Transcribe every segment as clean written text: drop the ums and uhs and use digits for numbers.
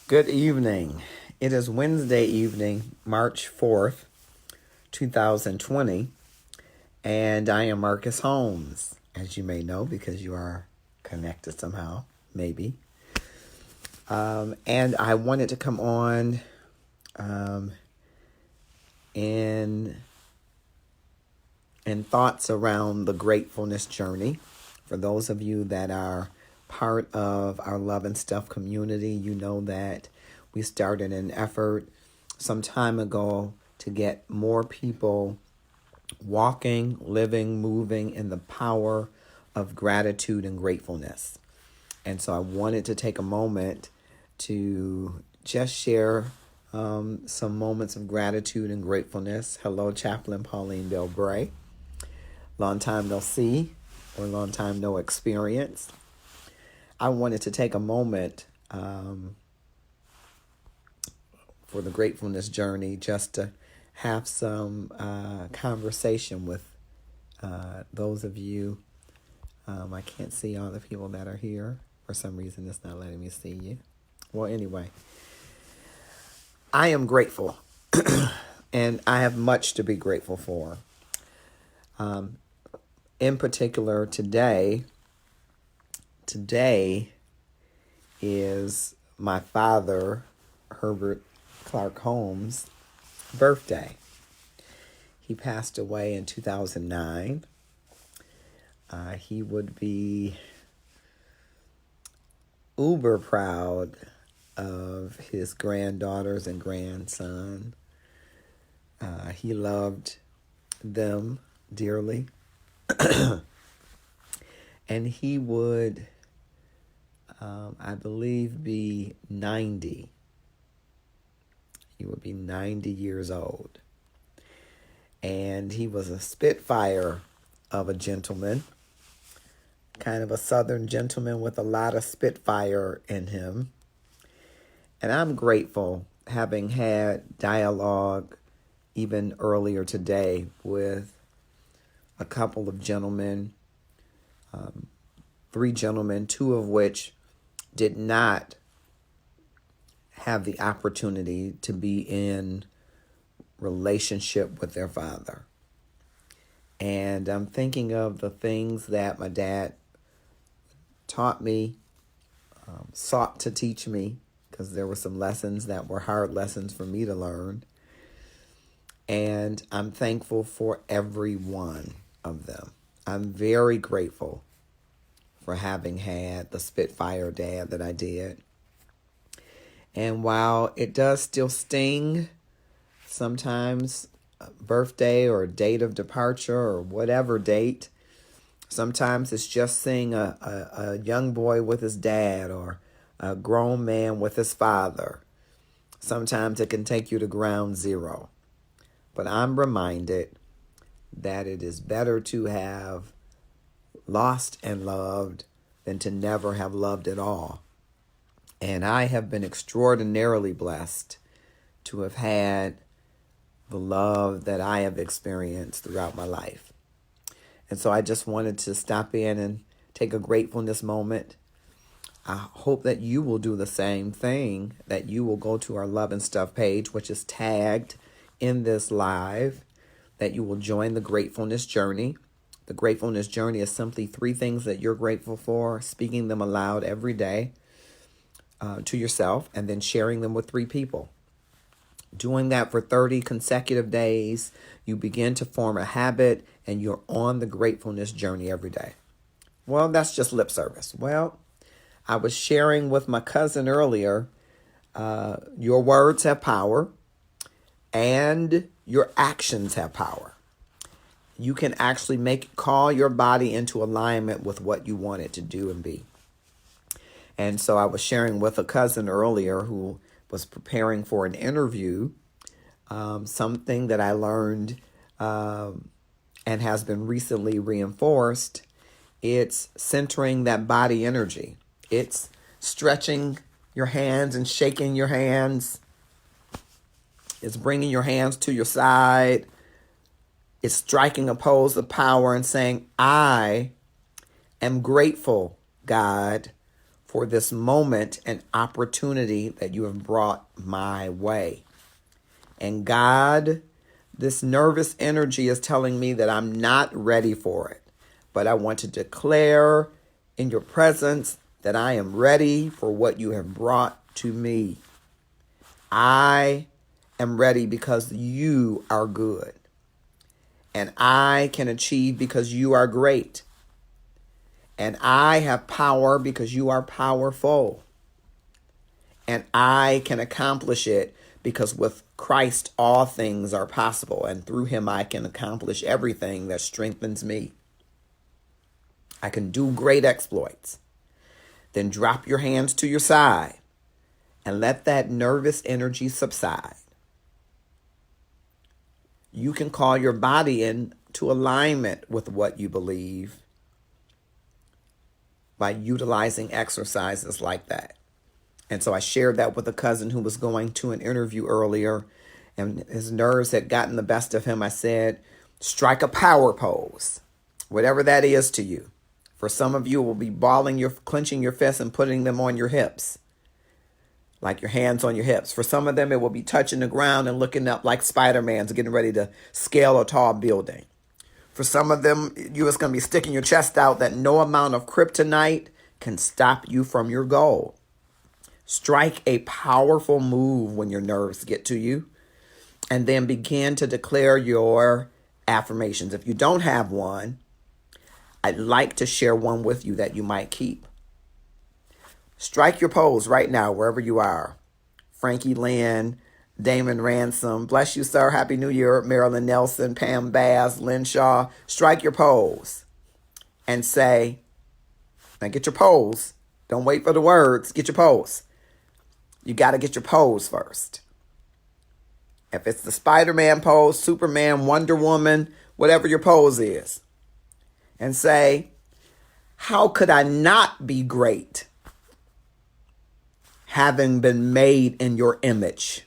Good evening. It is Wednesday evening, March 4th, 2020, and I am Marcus Holmes, as you may know because you are connected somehow, maybe. And I wanted to come on in thoughts around the gratefulness journey. For those of you that are part of our Love and Stuff community, you know that we started an effort some time ago to get more people walking, living, moving in the power of gratitude and gratefulness. And so I wanted to take a moment to just share some moments of gratitude and gratefulness. Hello, Chaplain Pauline Bell Bray. Long time no see, or long time no experience. I wanted to take a moment for the gratefulness journey just to have some conversation with those of you. I can't see all the people that are here. For some reason, it's not letting me see you. Well, anyway, I am grateful, and I have much to be grateful for. In particular, today is my father, Herbert Clark Holmes' birthday. He passed away in 2009. He would be uber proud of his granddaughters and grandson. He loved them dearly. And he would, I believe, be 90. He would be 90 years old. And he was a spitfire of a gentleman, kind of a southern gentleman with a lot of spitfire in him. And I'm grateful, having had dialogue even earlier today with a couple of gentlemen, 3 gentlemen, 2 of which did not have the opportunity to be in relationship with their father. And I'm thinking of the things that my dad taught me, sought to teach me, because there were some lessons that were hard lessons for me to learn. And I'm thankful for every one of them. I'm very grateful for having had the Spitfire dad that I did. And while it does still sting sometimes, birthday or date of departure or whatever date, sometimes it's just seeing a young boy with his dad or a grown man with his father. Sometimes it can take you to ground zero. But I'm reminded that it is better to have lost and loved than to never have loved at all. And I have been extraordinarily blessed to have had the love that I have experienced throughout my life. And so I just wanted to stop in and take a gratefulness moment. I hope that you will do the same thing, that you will go to our Love and Stuff page, which is tagged in this live, that you will join the gratefulness journey. The gratefulness journey is simply 3 things that you're grateful for, speaking them aloud every day to yourself, and then sharing them with 3 people. Doing that for 30 consecutive days, you begin to form a habit, and you're on the gratefulness journey every day. Well, that's just lip service. Well, I was sharing with my cousin earlier, your words have power, and your actions have power. You can actually call your body into alignment with what you want it to do and be. And so I was sharing with a cousin earlier who was preparing for an interview, something that I learned and has been recently reinforced. It's centering that body energy. It's stretching your hands and shaking your hands. It's bringing your hands to your side. It's striking a pose of power and saying, I am grateful, God, for this moment and opportunity that you have brought my way. And God, this nervous energy is telling me that I'm not ready for it. But I want to declare in your presence that I am ready for what you have brought to me. I am ready because you are good. And I can achieve because you are great. And I have power because you are powerful. And I can accomplish it because with Christ all things are possible. And through him I can accomplish everything that strengthens me. I can do great exploits. Then drop your hands to your side and let that nervous energy subside. You can call your body into alignment with what you believe by utilizing exercises like that. And so I shared that with a cousin who was going to an interview earlier, and his nerves had gotten the best of him. I said, strike a power pose, whatever that is to you. For some of you, it will be clenching your fists and putting them on your hips, like your hands on your hips. For some of them, it will be touching the ground and looking up like Spider-Man's getting ready to scale a tall building. For some of them, you're just going to be sticking your chest out that no amount of kryptonite can stop you from your goal. Strike a powerful move when your nerves get to you, and then begin to declare your affirmations. If you don't have one, I'd like to share one with you that you might keep. Strike your pose right now, wherever you are. Frankie Lynn, Damon Ransom, bless you, sir. Happy New Year. Marilyn Nelson, Pam Bass, Lynn Shaw. Strike your pose and say, now get your pose. Don't wait for the words. Get your pose. You got to get your pose first. If it's the Spider-Man pose, Superman, Wonder Woman, whatever your pose is. And say, how could I not be great having been made in your image?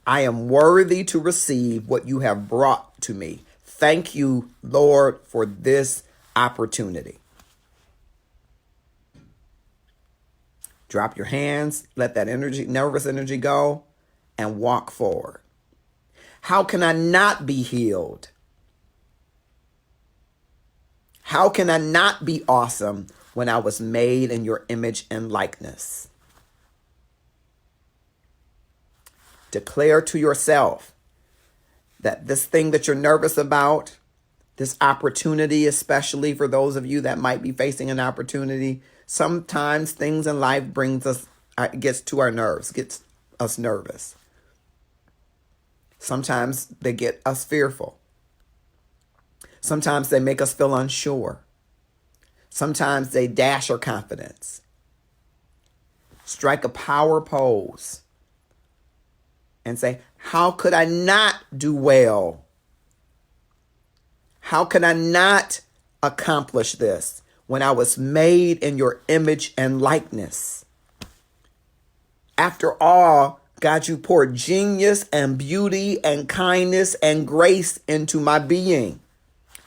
I am worthy to receive what you have brought to me. Thank you, Lord, for this opportunity. Drop your hands, let that nervous energy go, and walk forward. How can I not be healed? How can I not be awesome when I was made in your image and likeness? Declare to yourself that this thing that you're nervous about, this opportunity, especially for those of you that might be facing an opportunity, sometimes things in life gets to our nerves, gets us nervous. Sometimes they get us fearful. Sometimes they make us feel unsure. Sometimes they dash our confidence. Strike a power pose and say, how could I not do well? How can I not accomplish this when I was made in your image and likeness? After all, God, you poured genius and beauty and kindness and grace into my being.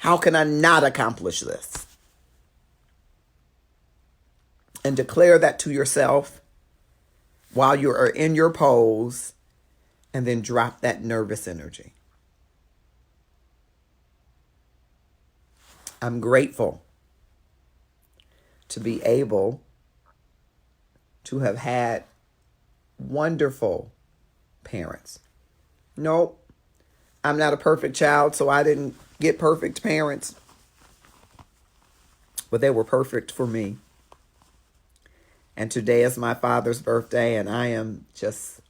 How can I not accomplish this? And declare that to yourself while you are in your pose, and then drop that nervous energy. I'm grateful to be able to have had wonderful parents. Nope, I'm not a perfect child, so I didn't get perfect parents, but they were perfect for me. And today is my father's birthday, and I am just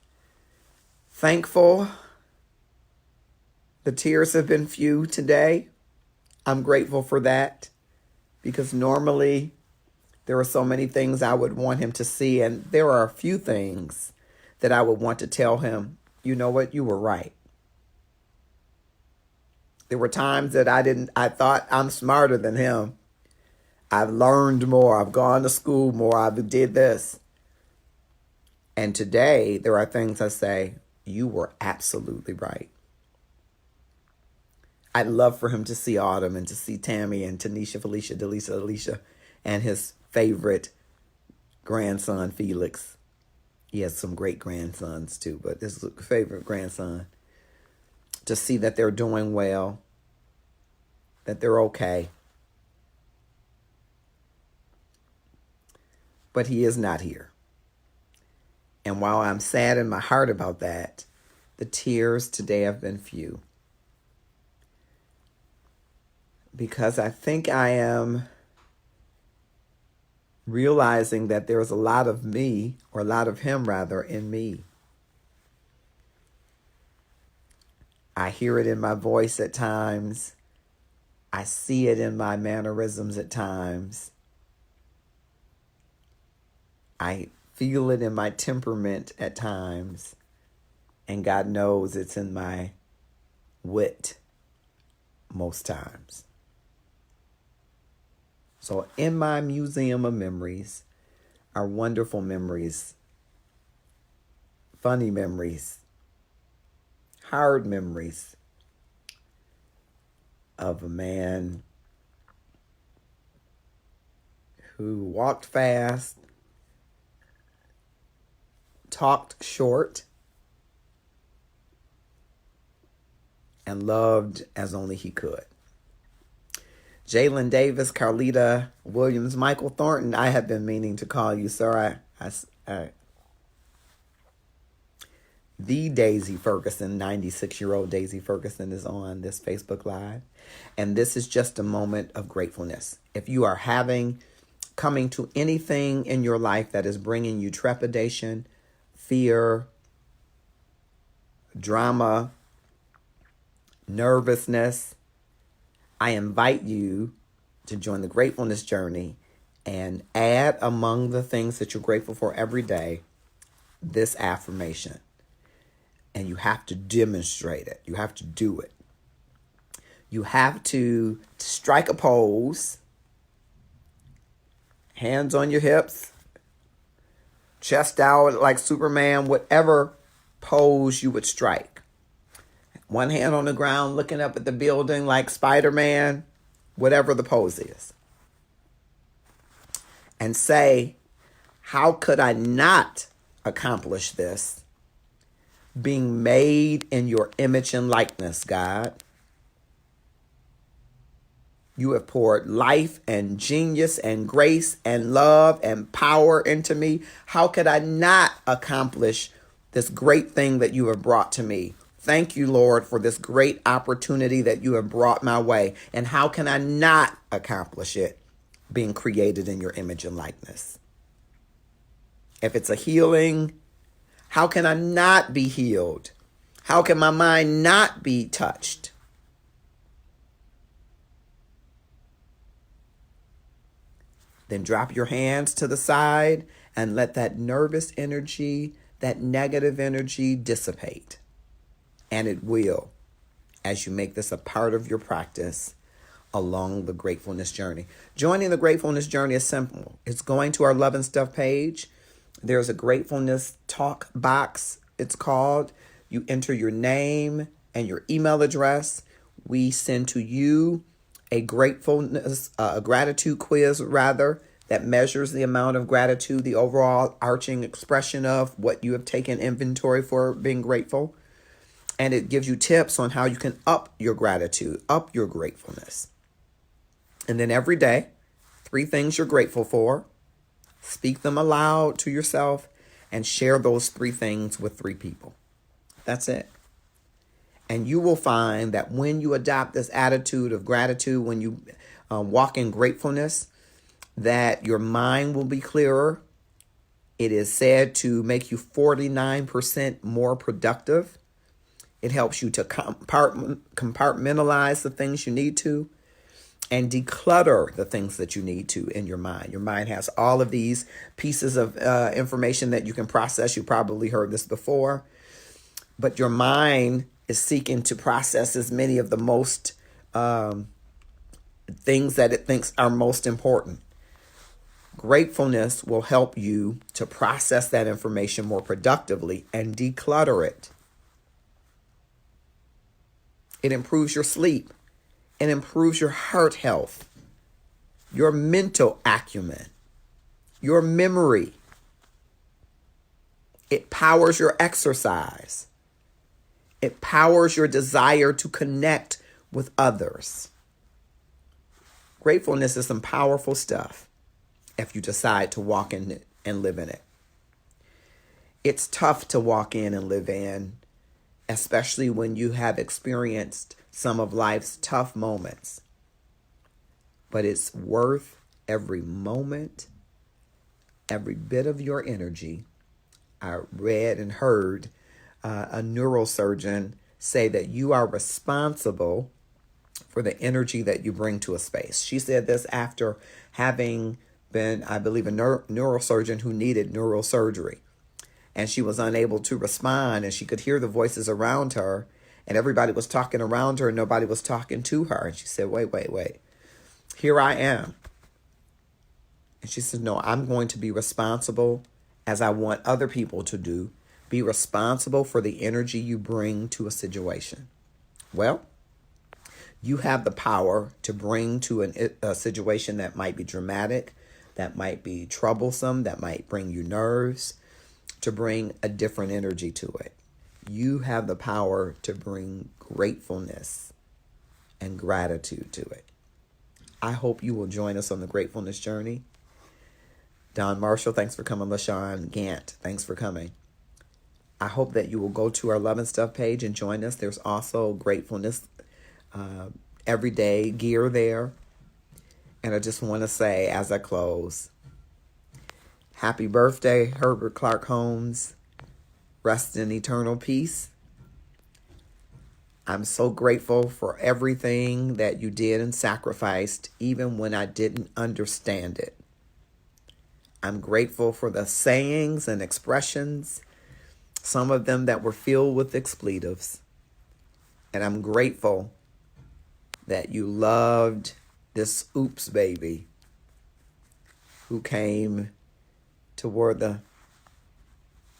thankful. The tears have been few today. I'm grateful for that, because normally there are so many things I would want him to see, and there are a few things that I would want to tell him, you know what, you were right. There were times that I thought I'm smarter than him. I've learned more. I've gone to school more. I've did this. And today there are things I say, you were absolutely right. I'd love for him to see Autumn and to see Tammy and Tanisha, Felicia, Delisa, Alicia, and his favorite grandson, Felix. He has some great grandsons too, but this is a favorite grandson. To see that they're doing well, that they're okay. But he is not here. And while I'm sad in my heart about that, the tears today have been few. Because I think I am realizing that there's a lot of me, or a lot of him rather, in me. I hear it in my voice at times. I see it in my mannerisms at times. I feel it in my temperament at times. And God knows it's in my wit most times. So in my museum of memories are wonderful memories, funny memories, hard memories of a man who walked fast, talked short, and loved as only he could. Jalen Davis, Carlita Williams, Michael Thornton, I have been meaning to call you, sir. The Daisy Ferguson, 96-year-old Daisy Ferguson, is on this Facebook Live. And this is just a moment of gratefulness. If you are coming to anything in your life that is bringing you trepidation, fear, drama, nervousness, I invite you to join the gratefulness journey and add among the things that you're grateful for every day this affirmation. And you have to demonstrate it. You have to do it. You have to strike a pose, hands on your hips, chest out like Superman, whatever pose you would strike. One hand on the ground, looking up at the building like Spider-Man, whatever the pose is. And say, how could I not accomplish this? Being made in your image and likeness, God. You have poured life and genius and grace and love and power into me. How could I not accomplish this great thing that you have brought to me? Thank you, Lord, for this great opportunity that you have brought my way. And how can I not accomplish it? Being created in your image and likeness. If it's a healing, how can I not be healed? How can my mind not be touched? Then drop your hands to the side and let that nervous energy, that negative energy dissipate. And it will, as you make this a part of your practice along the gratefulness journey. Joining the gratefulness journey is simple. It's going to our Love and Stuff page. There's a gratefulness talk box, it's called. You enter your name and your email address. We send to you a gratitude quiz that measures the amount of gratitude, the overall arching expression of what you have taken inventory for being grateful. And it gives you tips on how you can up your gratitude, up your gratefulness. And then every day, 3 things you're grateful for. Speak them aloud to yourself and share those 3 things with 3 people. That's it. And you will find that when you adopt this attitude of gratitude, when you walk in gratefulness, that your mind will be clearer. It is said to make you 49% more productive. It helps you to compartmentalize the things you need to and declutter the things that you need to in your mind. Your mind has all of these pieces of information that you can process. You probably heard this before. But your mind is seeking to process as many of the most things that it thinks are most important. Gratefulness will help you to process that information more productively and declutter it. It improves your sleep. It improves your heart health, your mental acumen, your memory, It powers your exercise. It powers your desire to connect with others. Gratefulness is some powerful stuff if you decide to walk in it and live in it. It's tough to walk in and live in, especially when you have experienced some of life's tough moments. But it's worth every moment, every bit of your energy. I read and heard a neurosurgeon say that you are responsible for the energy that you bring to a space. She said this after having been, I believe, a neurosurgeon who needed neurosurgery. And she was unable to respond, and she could hear the voices around her, and everybody was talking around her and nobody was talking to her. And she said, wait. Here I am. And she said, no, I'm going to be responsible, as I want other people to do. Be responsible for the energy you bring to a situation. Well, you have the power to bring to a situation that might be dramatic, that might be troublesome, that might bring you nerves, to bring a different energy to it. You have the power to bring gratefulness and gratitude to it. I hope you will join us on the gratefulness journey. Don Marshall, thanks for coming. LaShawn Gant, thanks for coming. I hope that you will go to our Love and Stuff page and join us. There's also gratefulness everyday gear there. And I just want to say, as I close, happy birthday, Herbert Clark Holmes. Rest in eternal peace. I'm so grateful for everything that you did and sacrificed, even when I didn't understand it. I'm grateful for the sayings and expressions, some of them that were filled with expletives. And I'm grateful that you loved this oops baby who came toward the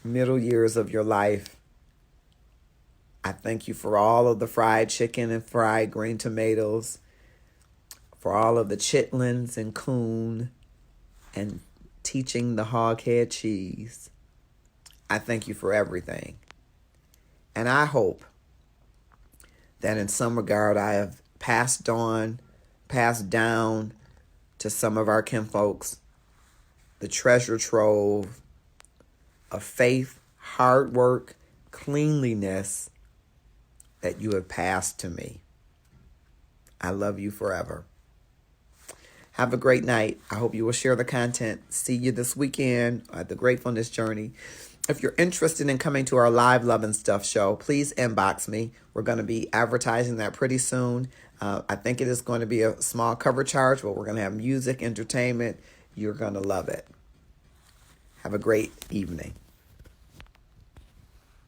middle years of your life. I thank you for all of the fried chicken and fried green tomatoes, for all of the chitlins and coon, and teaching the hoghead cheese. I thank you for everything. And I hope that in some regard I have passed down to some of our kinfolks the treasure trove of faith, hard work, cleanliness that you have passed to me. I love you forever. Have a great night. I hope you will share the content. See you this weekend at the Gratefulness Journey. If you're interested in coming to our live Love and Stuff show, please inbox me. We're going to be advertising that pretty soon. I think it is going to be a small cover charge, but we're going to have music, entertainment. You're going to love it. Have a great evening.